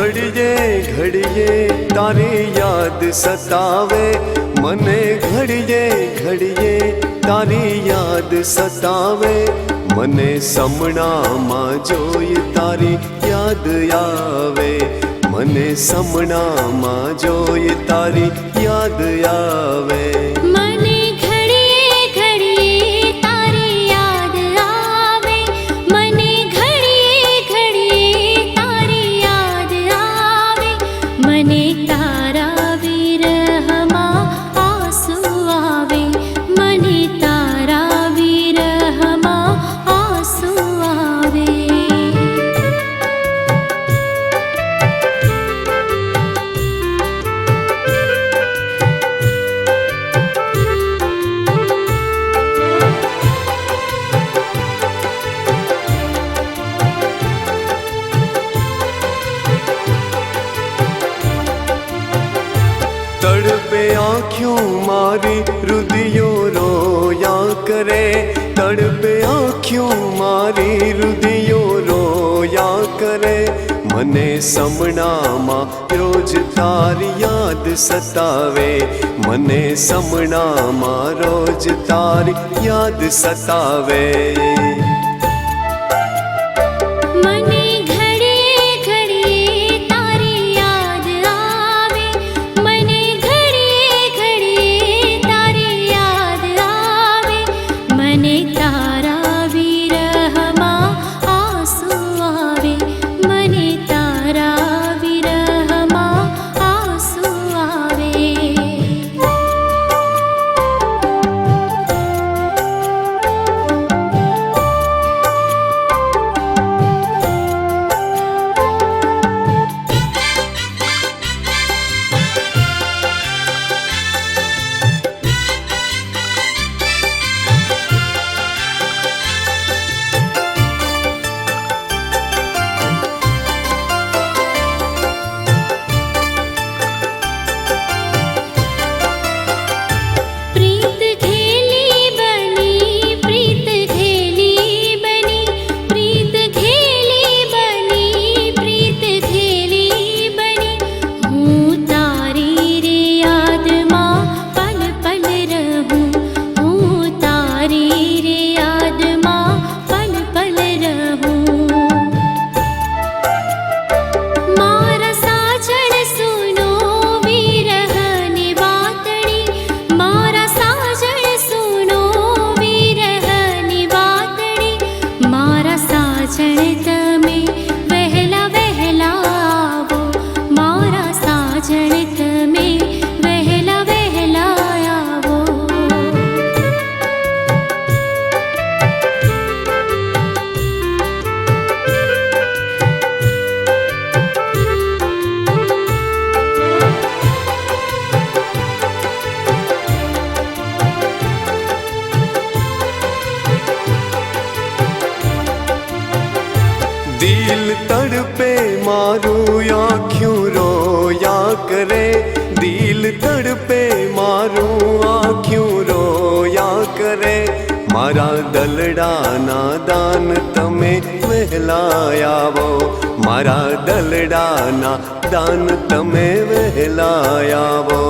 ઘડીએ ઘડીએ તારી યાદ સતાવે, મને ઘડીએ ઘડીએ તારી યાદ સતાવે, મને સમણામાં જોઈ તારી યાદ આવે, મને સમણામાં જોઈ તારી યાદ આવે. तड़पे आँखों मारी रुदियों रोया करे, तड़पे आँखों मारी रुदियों रोया करे, मने समणामा रोज तारी याद सतावे, मने समणामा रोज तारी याद सतावे. दिल तड़पे मारू आँखों रोया करे, दिल तड़पे मारू आँखों रोया करे, मारा दलडाना दान तमे वहेलायावो, मारा दलडाना दान तमे वहेलायावो.